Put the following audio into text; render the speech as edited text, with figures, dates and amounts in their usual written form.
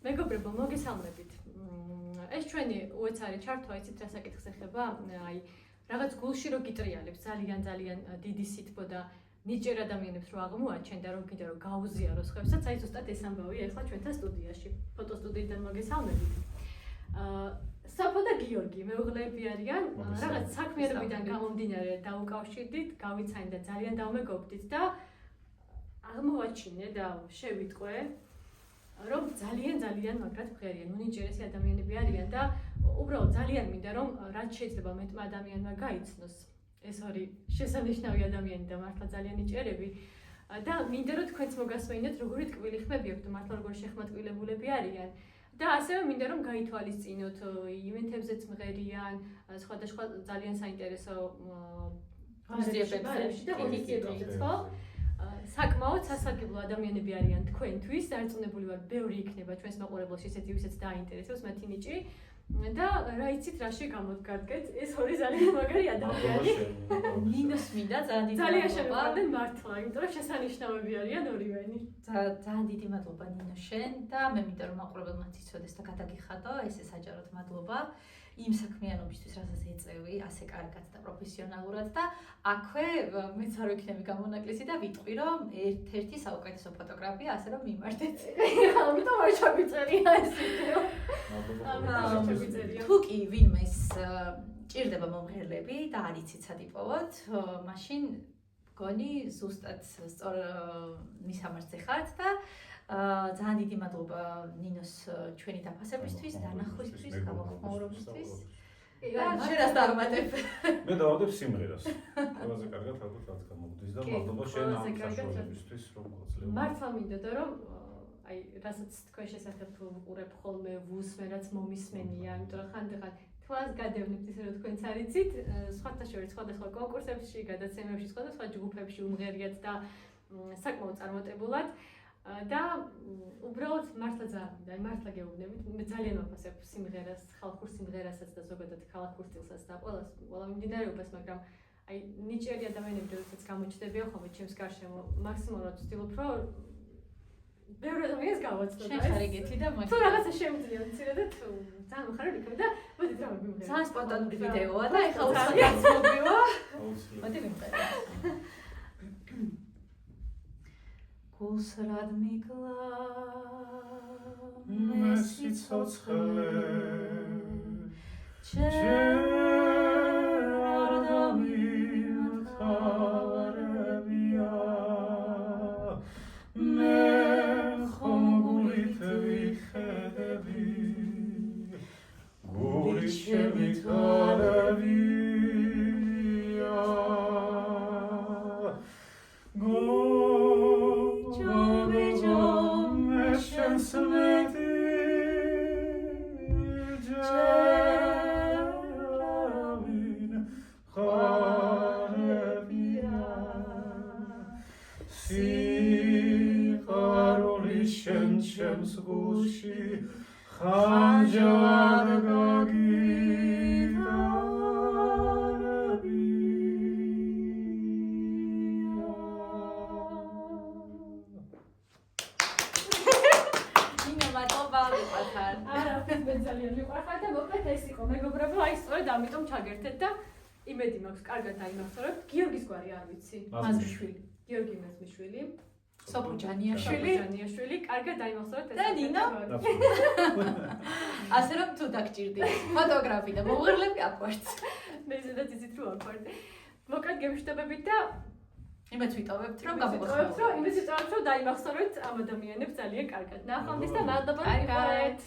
მეგობრებო, მოგესალმებით. ეს ჩვენი უეცარი ჩართვა იცით რა საკითხს ეხება, აი რაღაც გულში რო გიტრიალებს ძალიან დიდი სითბო და ნიჭიერ ადამიანებს რო აღმოაჩენ და რომ კიდე რომ გაუზიაროს ხებსაც, აი ზუსტად ეს ამბავია ახლა ჩვენთან სტუდიაში. ფოტოსტუდიიდან მოგესალმებით. საფო და გიორგი მეუღლეები არიან, რაღაც საქმიანობიდან გამომდინარე დაუკავშირდით, გავიცანით და ძალიან დავმეგობრდით და აღმოვაჩინე და შევიტყვე რომ ძალიან მაგრად მღერიან, უნიჭიერესი ადამიანები არიან და უბრალოდ ძალიან მინდა რომ რაც შეიძლება მეტმა ადამიანმა გაიცნოს ეს ორი შესანიშნავი ადამიანი და მართლა ძალიან ნიჭიერები და მინდა რომ თქვენც მოგასმენინოთ როგორი ტკბილი ხმები აქვთ, მართლა როგორ შეხმატკილებულები არიან და ასევე მინდა რომ გაითვალისწინოთ ივენთებზეც მღერიან, სხვადასხვა ძალიან საინტერესო ღონისძიებებში და ღონისძიებებიც ხო? საკმაოდ სასარგებლო ადამიანები არიან თქვენთვის, დარწმუნებული ვარ, ბევრი იქნება ჩვენს მაყურებელში ისეთი, ვისაც დაინტერესებს მათი ნიჭი და რა იცით, რაში გამოდგარდგეთ, ეს ორი ძალიან მაგარი ადამიანი. ნინოს მინდა ძალიან შემოყვარდნენ მართლა, იმიტომ რომ შესანიშნავები არიან ორივენი. ძალიან დიდი მადლობა ნინო შენ და მე მინდა რომ მაყურებელმა იცოდეს და გადაგიხადო, ესე საჯაროდ მადლობა. იმ საქმიანობისთვის, რასაც ეწევი, ასე კარგად და პროფესიონალურად და აქვე მეც არ ვიქნები გამონაკლისი და ვიტყვი, რომ ერთ-ერთი საუკეთესო ფოტოგრაფია, ასე რომ მიმართეთ. ამიტომ არ ჩაგიწერია ეს ვიდეო. თუ კი ვინმეს ჭირდება მომღერლები და არ იცით სად იპოვოთ, მაშინ გონი ზუსტად სწორ მისამართზე ხართ და ძალიან დიდი მადლობა ნინოს ჩვენი დაფასებისთვის, დანახვისთვის, გამოხმაურობისთვის. შენ რას დავუმატებ? მე დავადებ სიმღერას. ყველაზე კარგად ალბათ რაც გამოგდის და მადლობა შენ ამ საშუალებისთვის რომ მოძლევ. მართლა მინდოდა რომ აი რასაც თქვენ შესახებ ვუყურებ ხოლმე, ვუსმენ, რაც მომისმენია, იმიტომ რომ ხანდახან თვალს გადევნებთ ისე რომ თქვენც არ იცით, სხვათა შორის სხვადასხვა კონკურსებში, გადაცემებში, სხვადასხვა ჯგუფებში უმღერიათ და საკმაოდ წარმატებულად. და უბრალოდ მართლა ძალიან მართლა გეუბნებით, მე ძალიან ვაფასებ სიმღერას, ხალხურ სიმღერასაც და ზოგადად ქალაქურ სტილსაც და ყველა მიმდინარეობას, მაგრამ აი ნიჭიერი ადამიანები როდესაც გამოჩნდებიან ხოლმე ჩემს გარშემო, მაქსიმალურად ვცდილობ რომ ბევრი ადამიანს გავაცნო და შეხარიგეთი და თუ რაღაცა შემიძლია მცირე და თუ ძალიან მხარული იქნება და მოდით რა მივიღეთ. ძალიან სპონტანური ვიდეოა და ეხლა უცბად მოგივა. მოდი ვიმღერე. გულს რად მიკლა მე სიცოცხლე ჯერ დამიმთავრებია მე ხომ გულით ვიხედები გულით შემითვალებია ჩემს გულში ხანჯარ გაგიტარებია. ნინო მადლობა ვიყავარ. არა, მე ძალიან მიყვარხარ და მოკლედ ეს იყო მეგობრებო, აი სწორედ ამიტომ ჩაგერთეთ და იმედი მაქვს, კარგად დაიმახსოვრებთ. გიორგის გვარი არ ვიცი, მაზრიშვილი. გიორგი მაზრიშვილი. სოფო ჯანიაშვილი, კარგად დაიმახსოვრეთ ეს. და ნინო? ასე რომ თუ დაგჭირდით ფოტოგრაფი და მომღერლები აყვართ. მე ზედაც იცით რომ აყვართ. მოკლედ გემშვიდობებით და იმეც ვიტოვებთ რომ გამოგხსნათ. იმეც ვიტოვებთ რომ დაიმახსოვრეთ ამ ადამიანებს ძალიან კარგად. ნახვამდის და მადლობა. კარგად.